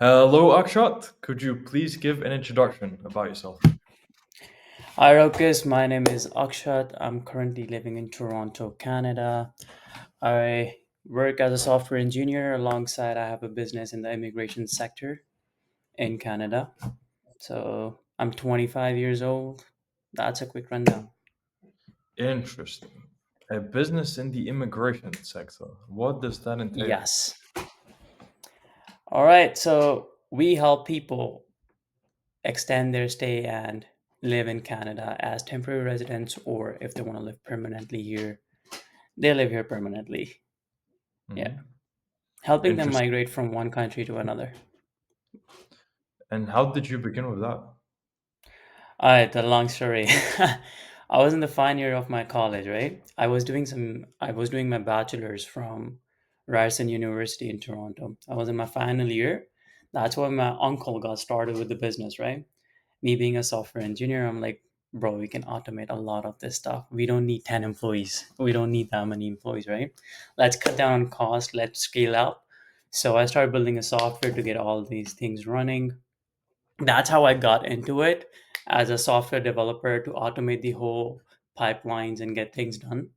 Hello, Akshat. Could you please give an introduction about yourself? Hi Rokas, my name is Akshat. I'm currently living in Toronto, Canada. I work as a software engineer alongside I have a business in the immigration sector in Canada. So I'm 25 years old. That's a quick rundown. Interesting. A business in the immigration sector. What does that entail? Yes. All right. So we help people extend their stay and live in Canada as temporary residents, or if they want to live permanently here, they live here permanently. Yeah. Hmm. Helping them Interesting. migrate from one country to another. And how did you begin with that? All right, the long story. I was in the final year of my college, right? I was doing my bachelor's from Ryerson University in Toronto. I was in my final year. That's when my uncle got started with the business, right? Me being a software engineer, I'm like, bro, we can automate a lot of this stuff. We don't need 10 employees. We don't need that many employees, right? Let's cut down on cost. Let's scale up. So I started building a software to get all these things running. That's how I got into it as a software developer to automate the whole pipelines and get things done.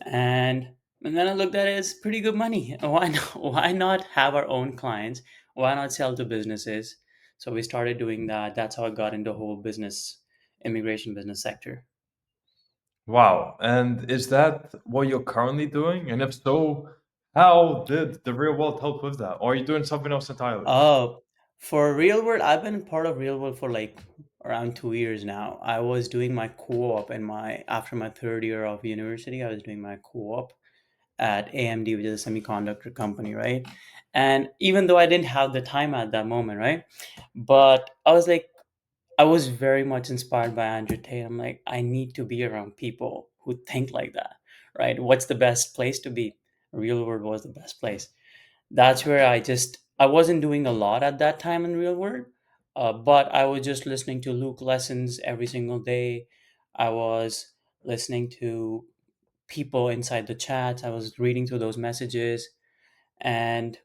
And and then I looked at it as pretty good money. Why not, why not have our own clients? Why not sell to businesses? So we started doing that. That's how I got into the whole business, immigration business sector. Wow. And is that what you're currently doing? And if so, how did the real world help with that? Or are you doing something else entirely? Oh, for real world, I've been part of real world for like around 2 years now. I was doing my co-op in my after my third year of university. I was doing my co-op at AMD, which is a semiconductor company, right? And even though I didn't have the time at that moment, right? But I was very much inspired by Andrew Tate. I'm like, I need to be around people who think like that, right? What's the best place to be? Real world was the best place. That's where I wasn't doing a lot at that time in real world, but I was just listening to Luke lessons every single day. I was listening to people inside the chats. I was reading through those messages. And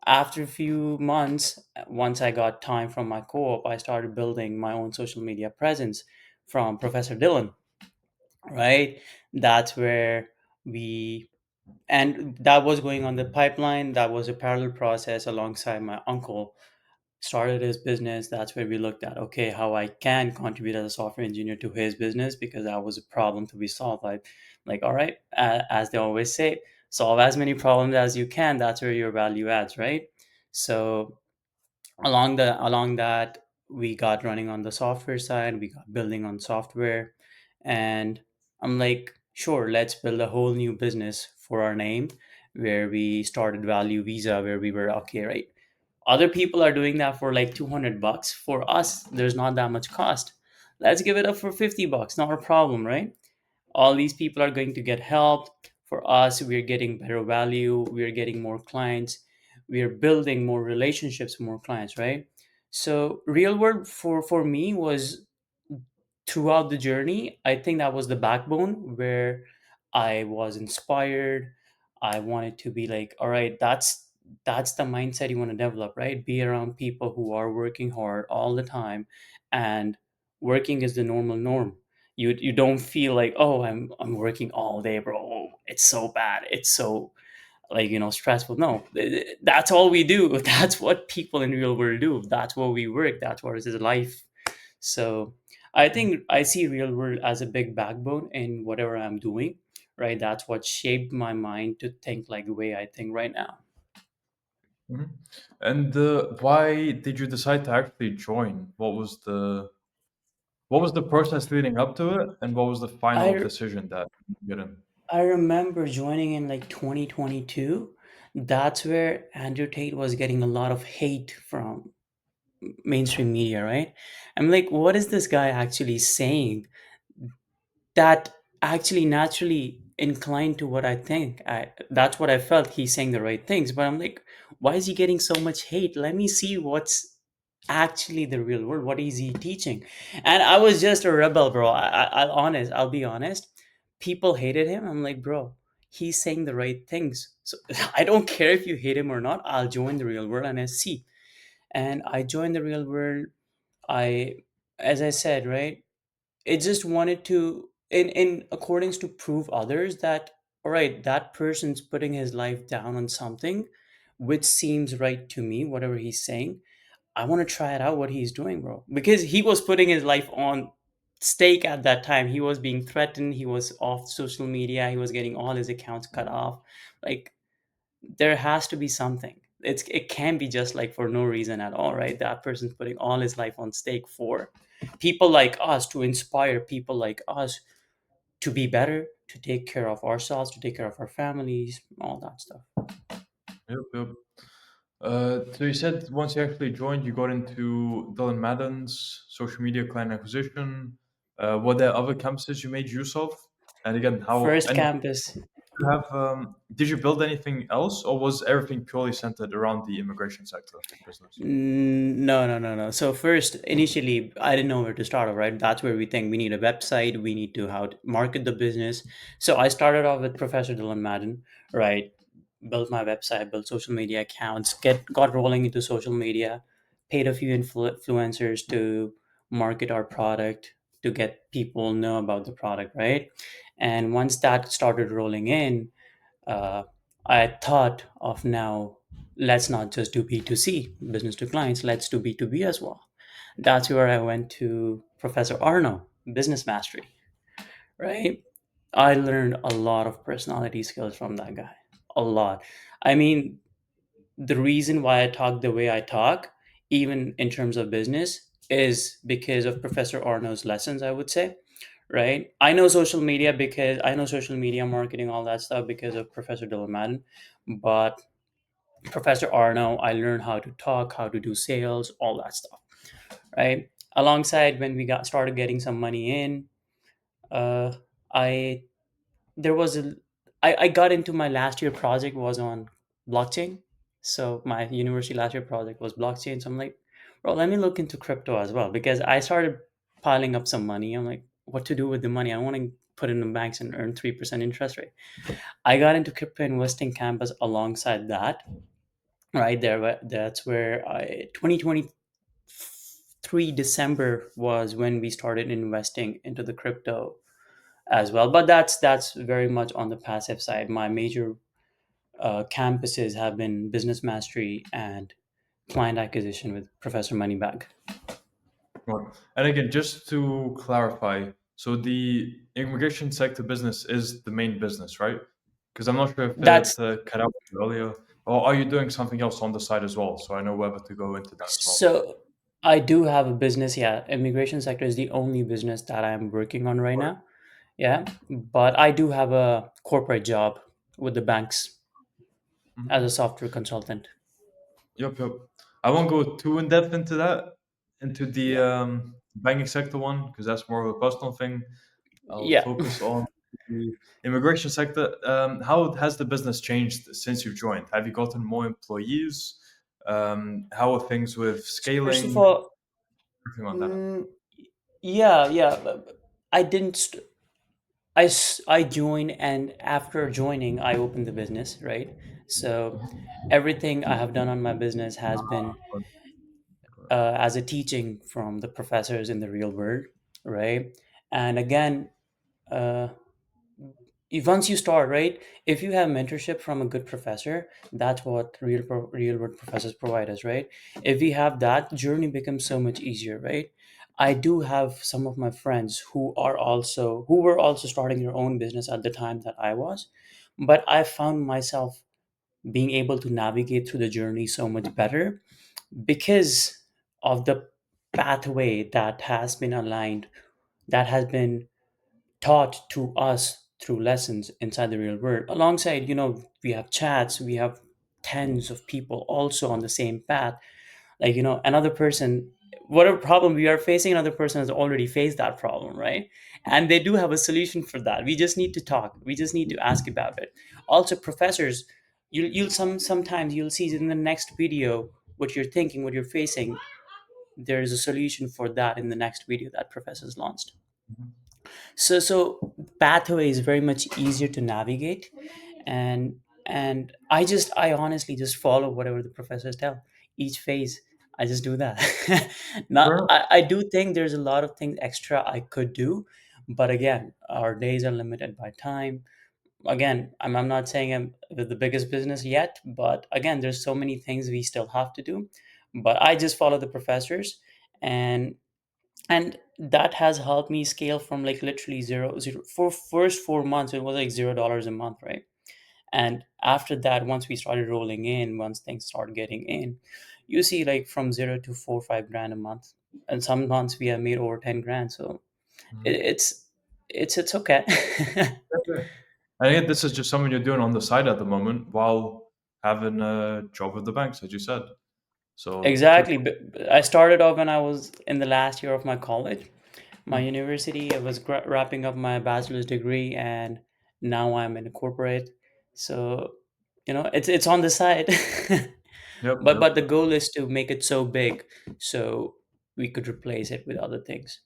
after a few months, once I got time from my co-op, I started building my own social media presence from Professor Dylan, right? That's where we and that was going on the pipeline. That was a parallel process alongside my uncle started his business. That's where we looked at, okay, how I can contribute as a software engineer to his business, because that was a problem to be solved. Like, all right, as they always say, solve as many problems as you can. That's where your value adds, right? So along that, we got running on the software side. We got building on software, and I'm like, sure, let's build a whole new business for our name, where we started Value Visa, where we were okay, right? Other people are doing that for like $200. For us, there's not that much cost. Let's give it up for $50. Not a problem, right? All these people are going to get help. For us, we're getting better value. We're getting more clients. We're building more relationships, more clients, right? So real world for me was throughout the journey. I think that was the backbone where I was inspired. I wanted to be like, all right, that's the mindset you want to develop, right? Be around people who are working hard all the time, and working is the normal norm. You don't feel like, oh, I'm working all day, bro. Oh, it's so bad. It's so, like, stressful. No, that's all we do. That's what people in real world do. That's what we work. That's what is life. So I think I see real world as a big backbone in whatever I'm doing, right? That's what shaped my mind to think like the way I think right now. Mhm. And why did you decide to actually join? What was the process leading up to it, and what was the final I decision that you get in? I remember joining in like 2022. That's where Andrew Tate was getting a lot of hate from mainstream media, right? I'm like, what is this guy actually saying that actually naturally inclined to what I think? That's what I felt. He's saying the right things, but I'm like, why is he getting so much hate? Let me see what's actually the real world. What is he teaching? And I was just a rebel, bro. I'll be honest. People hated him. I'm like, bro, he's saying the right things. So I don't care if you hate him or not. I'll join the real world and I see. and I joined the real world. I, as I said, right, it just wanted to, in accordance to prove others that, all right, that person's putting his life down on something which seems right to me, whatever he's saying. I want to try it out, what he's doing, bro, because he was putting his life on stake at that time. He was being threatened, he was off social media, he was getting all his accounts cut off. Like, there has to be something. It can be just like for no reason at all, right? That person's putting all his life on stake for people like us, to inspire people like us to be better, to take care of ourselves, to take care of our families, all that stuff. Yep, yep. So you said once you actually joined, you got into Dylan Madden's social media client acquisition. Were there other campuses you made use of? And again, how First and campus. did you build anything else, or was everything purely centered around the immigration sector business? No, no, no, no. So first, initially, I didn't know where to start off, right? That's where we think we need a website, we need to how to market the business. So I started off with Professor Dylan Madden, right? Built my website, built social media accounts, get got rolling into social media, paid a few influencers to market our product, to get people know about the product, right? And once that started rolling in, uh, I thought of now, let's not just do B2C, business to clients, let's do B2B as well. That's where I went to Professor Arno, Business Mastery, right? I learned a lot of personality skills from that guy. A lot. I mean, the reason why I talk the way I talk, even in terms of business, is because of Professor Arno's lessons, I would say, right? I know social media marketing, all that stuff because of Professor Dylan Madden. But Professor Arno, I learned how to talk, how to do sales, all that stuff, right? Alongside, when we got started getting some money in, uh, I there was a I got into my last year project was on blockchain. So my university last year project was blockchain. So I'm like, bro, let me look into crypto as well, because I started piling up some money. I'm like, what to do with the money? I want to put it in the banks and earn 3% interest rate. I got into crypto investing campus alongside that. Right there, that's where I 2023 December was when we started investing into the crypto as well. But that's very much on the passive side. My major campuses have been business mastery and client acquisition with Professor Moneybag. Right. And again, just to clarify, so the immigration sector business is the main business, right? Because I'm not sure if That's it cut out earlier, or are you doing something else on the side as well? So I know whether to go into that as well. so I do have a business. Yeah, immigration sector is the only business that I'm working on right Right. now. Yeah, but I do have a corporate job with the banks as a Mhm. software consultant. Yep, yep. I won't go too in depth into that, into the Yeah. banking sector one, because that's more of a personal thing. I'll Yeah. focus on the immigration sector. How has the business changed since you've joined? Have you gotten more employees? How are things with First of scaling? all, Everything on that. mm, yeah, yeah. I didn't. I joined, and after joining, I opened the business. Right. So everything I have done on my business has been as a teaching from the professors in the real world. Right. And again, uh, once you start, right, if you have mentorship from a good professor, that's what real world professors provide us, right? If we have that, journey becomes so much easier, right? I do have some of my friends who were also starting their own business at the time that I was, but I found myself being able to navigate through the journey so much better because of the pathway that has been aligned, that has been taught to us through lessons inside the real world. Alongside, we have chats, we have tens of people also on the same path. Like, another person, whatever problem we are facing, another person has already faced that problem, right? And they do have a solution for that. We just need to talk. We just need to ask about it. Also, professors, sometimes you'll see in the next video what you're thinking, what you're facing. There is a solution for that in the next video that professors launched. So pathway is very much easier to navigate, and I honestly just follow whatever the professors tell each phase. I just do that. Fair Not, enough. I do think there's a lot of things extra I could do, but again, our days are limited by time. Again, I'm not saying I'm the biggest business yet, but again, there's so many things we still have to do. But I just follow the professors, and that has helped me scale from like literally zero for first 4 months. It was like $0 a month, right? And after that, once we started rolling in, once things started getting in, you see like from zero to 4 or 5 grand a month, and some months we have made over 10 grand. So it, Mhm. it's it's okay. Okay. I think this is just something you're doing on the side at the moment while having a job with the banks, as you said. So it's Exactly. But I started off when I was in the last year of my college, my mm, university. I was wrapping up my bachelor's degree, and now I'm in corporate. So, it's on the side. yep, but yep. but the goal is to make it so big so we could replace it with other things.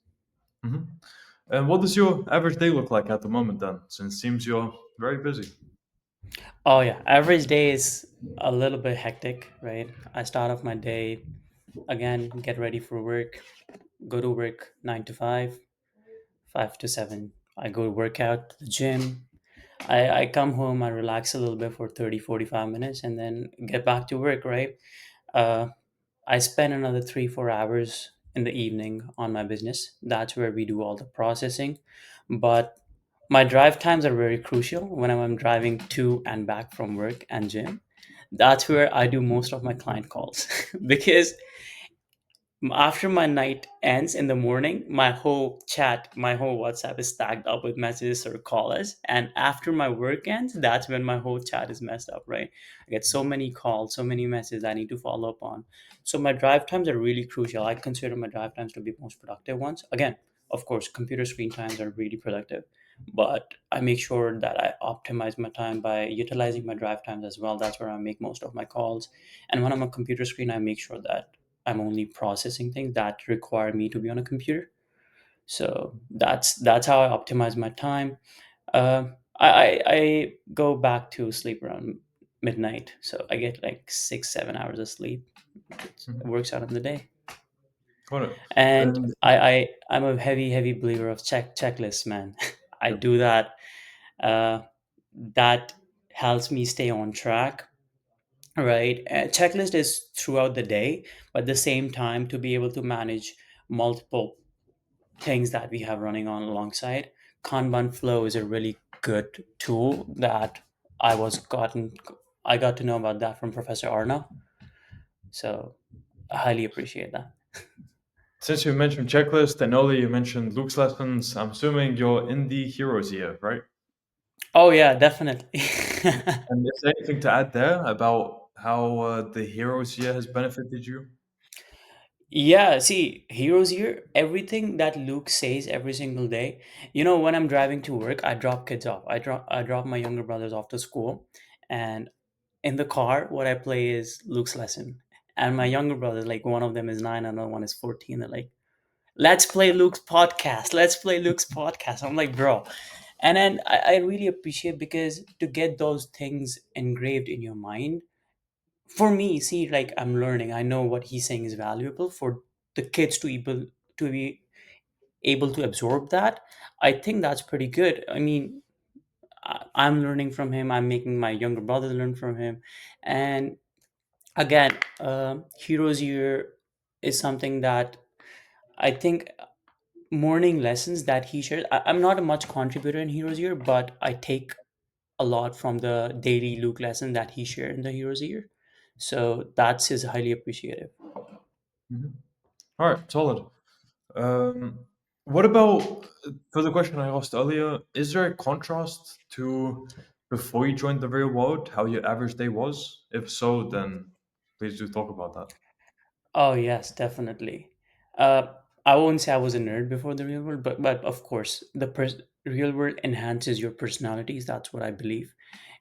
Hmm. And what does your average day look like at the moment then? Since it seems you're very busy. Oh yeah, average day is a little bit hectic, right? I start off my day, again, get ready for work, go to work 9 to 5, 5 to 7. I go work out to the gym. I come home, I relax a little bit for 30, 45 minutes, and then get back to work, right? Uh, I spend another 3, 4 hours in the evening on my business. That's where we do all the processing. But my drive times are very crucial when I'm driving to and back from work and gym. That's where I do most of my client calls because after my night ends in the morning, my whole chat, my whole WhatsApp is stacked up with messages or callers. And after my work ends, that's when my whole chat is messed up, right? I get so many calls, so many messages I need to follow up on. So my drive times are really crucial. I consider my drive times to be most productive ones. Again, of course, computer screen times are really productive, but I make sure that I optimize my time by utilizing my drive times as well. That's where I make most of my calls. And when I'm on computer screen, I make sure that I'm only processing things that require me to be on a computer. So that's how I optimize my time. I go back to sleep around midnight, so I get like 6 7 hours of sleep. It Mhm. works out in the day. Got it. And And I'm a heavy believer of checklists, man. I yep. do that. Uh, that helps me stay on track. Right. Checklist is throughout the day, but at the same time, to be able to manage multiple things that we have running on alongside, Kanban flow is a really good tool that I got to know about that from Professor Arna. So I highly appreciate that. Since you mentioned checklist and earlier you mentioned Luke's lessons, I'm assuming you're in the heroes here, right? Oh yeah, definitely. And is there anything to add there about how the heroes year has benefited you? Yeah, see, heroes here, everything that Luke says every single day. When I'm driving to work, I drop kids off. I drop my younger brothers off to school, and in the car, what I play is Luke's lesson. And my younger brothers, like one of them is 9, another one is 14. They're like, "Let's play Luke's podcast. Let's play Luke's podcast." I'm like, bro. And then I really appreciate because to get those things engraved in your mind, for me, see, like I'm learning. I know what he's saying is valuable for the kids to be able to absorb that. I think that's pretty good. I mean, I'm learning from him. I'm making my younger brothers learn from him. And again, Heroes Year is something that I think morning lessons that he shares. I'm not a much contributor in Heroes Year, but I take a lot from the daily Luke lesson that he shared in the Heroes Year. So that's his highly appreciative. Mhm. All right, solid. Um, what about for the question I asked earlier? Is there a contrast to before you joined the real world, how your average day was? If so, then please do talk about that. Oh yes, definitely. Uh, I won't say I was a nerd before the real world, but of course, the real world enhances your personalities. That's what I believe.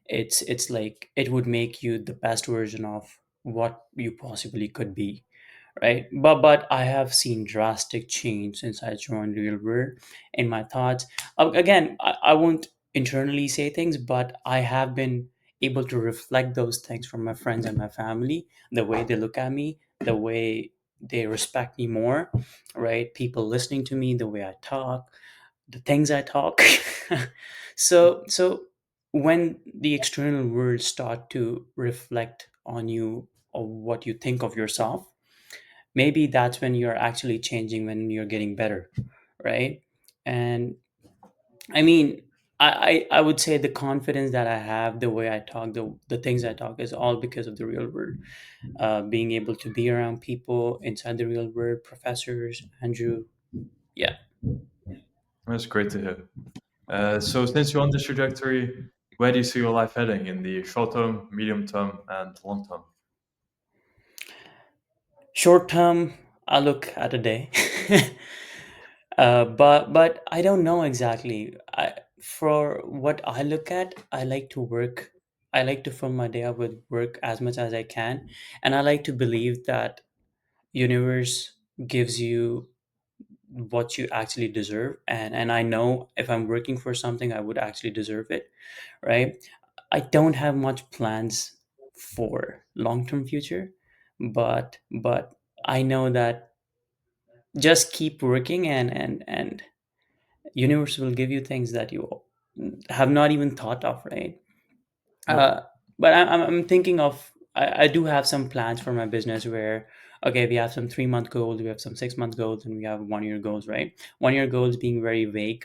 It's like it would make you the best version of what you possibly could be, right? But I have seen drastic change since I joined real world in my thoughts. Again, I won't internally say things, but I have been able to reflect those things from my friends and my family, the way they look at me, the way they respect me more, right? People listening to me, the way I talk, the things I talk. So when the external world start to reflect on you or what you think of yourself, maybe that's when you're actually changing, when you're getting better, right? And I mean, I would say the confidence that I have, the way I talk, the things I talk is all because of the real world. Being able to be around people inside the real world, professors, Andrew. Yeah. That's great to hear. So since you're on this trajectory, where do you see your life heading in the short term, medium term, and long term? Short term, I look at a day. But I don't know exactly. For what I look at, I like to work. I like to fill my day up with work as much as I can, and I like to believe that universe gives you what you actually deserve. And I know if I'm working for something, I would actually deserve it, right? I don't have much plans for long term future, but I know that just keep working, and universe will give you things that you have not even thought of, right? Yep. uh, but I'm thinking of, I do have some plans for my business where, okay, we have some 3 month goals, we have some 6 month goals, and we have 1 year goals, right? 1 year goals being very vague,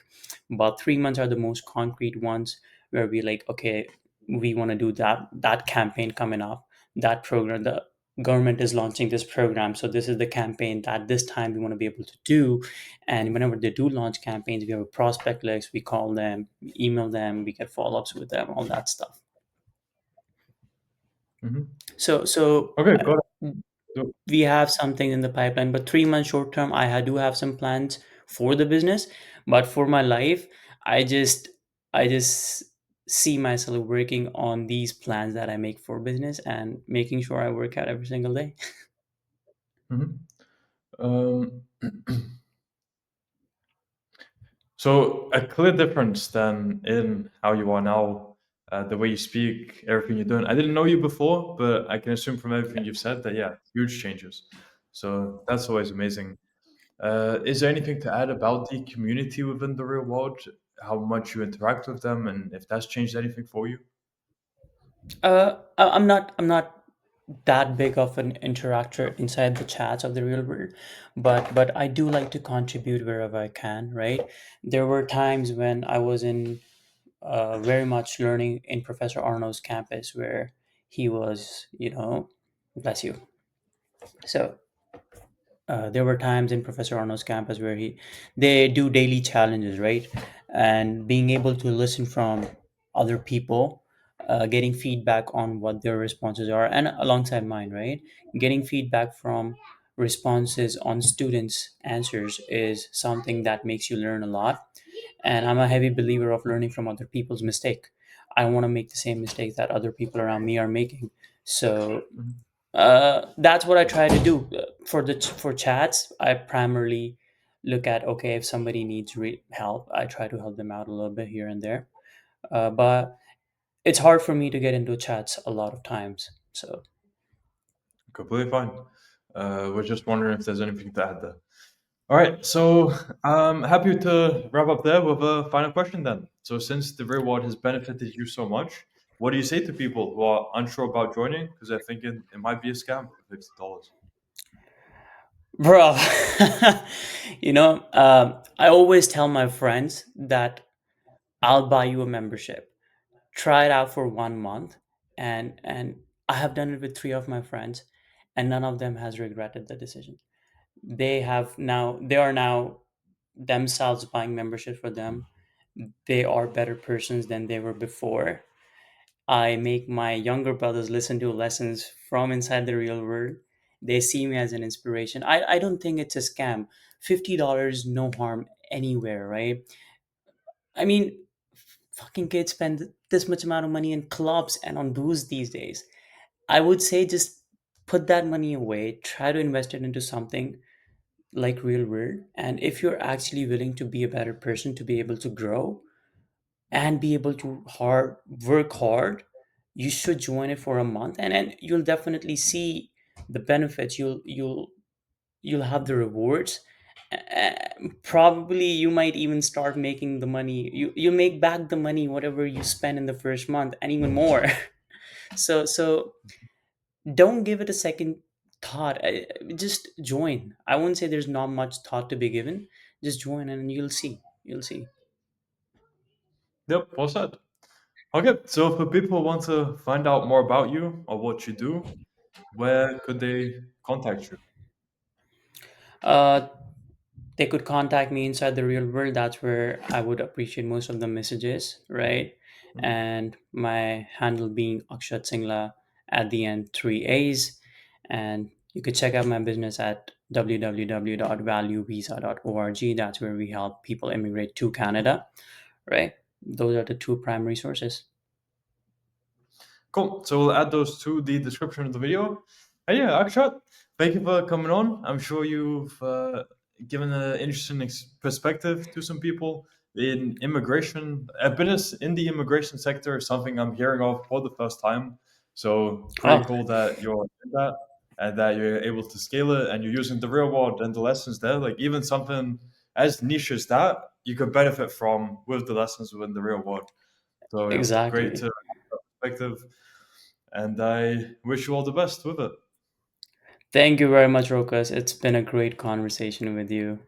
but 3 months are the most concrete ones, where we like, okay, we want to do that campaign coming up, that program, the government is launching this program, so this is the campaign that this time we want to be able to do. And whenever they do launch campaigns, we have a prospect list, we call them, we email them, we get follow-ups with them, all that stuff. Hmm. So Okay, got it. So, we have something in the pipeline, but 3 months short term, do have some plans for the business. But for my life, I just I just see myself working on these plans that I make for business and making sure I work out every single day. mhm. Um, so a clear difference then in how you are now, the way you speak, everything you're doing. I didn't know you before, but I can assume from everything you've said that yeah, huge changes. So that's always amazing. Is there anything to add about the community within the real world? How much you interact with them, and if that's changed anything for you? I'm not that big of an interactor inside the chats of the real world, but I do like to contribute wherever I can, right? There were times when I was in very much learning in Professor Arnold's campus, where he was, bless you. So there were times in Professor Arnold's campus where they do daily challenges, right? And being able to listen from other people, getting feedback on what their responses are, and alongside mine, right? Getting feedback from responses on students' answers is something that makes you learn a lot. And I'm a heavy believer of learning from other people's mistake. I don't want to make the same mistakes that other people around me are making. So Mhm. that's what I try to do. For for chats, I primarily look at, okay, if somebody needs help, I try to help them out a little bit here and there. But it's hard for me to get into chats a lot of times. So Completely fine. We're just wondering if there's anything to add there. All right, so I'm happy to wrap up there with a final question then. So, since the reward has benefited you so much, what do you say to people who are unsure about joining because they're thinking it might be a scam for $50? bro, I always tell my friends that I'll buy you a membership. Try it out for 1 month, and I have done it with three of my friends, and none of them has regretted the decision. They are now themselves buying membership for them. They are better persons than they were before. I make my younger brothers listen to lessons from inside the real world. They see me as an inspiration. I don't think it's a scam. $50, no harm anywhere, right? I mean, fucking kids spend this much amount of money in clubs and on booze these days. I would say just put that money away, try to invest it into something like real world. And if you're actually willing to be a better person, to be able to grow and be able to work hard, you should join it for a month, and you'll definitely see the benefits. You'll you'll have the rewards. uh, Probably you might even start making the money, you make back the money whatever you spend in the first month and even more. So don't give it a second thought. Just join. I won't say there's not much thought to be given. Just join and you'll see. Yep, well said. Okay, so if people want to find out more about you or what you do, where could they contact you? uh they could contact me inside the real world. That's where I would appreciate most of the messages, right? Mhm. And my handle being Akshat Singla, at the end 3 A's. And you could check out my business at www.valuevisa.org. That's where we help people immigrate to Canada, right? Those are the two primary sources. Cool. So we'll add those to the description of the video. And yeah, Akshat, thank you for coming on. I'm sure you've given an interesting perspective to some people in immigration. A business in the immigration sector is something I'm hearing of for the first time. So pretty Oh, cool that you're in that and that you're able to scale it and you're using the real world and the lessons there. Like even something as niche as that, you could benefit from with the lessons within the real world. So yeah, great to exactly. have that perspective and I wish you all the best with it. Thank you very much, Rokas. It's been a great conversation with you.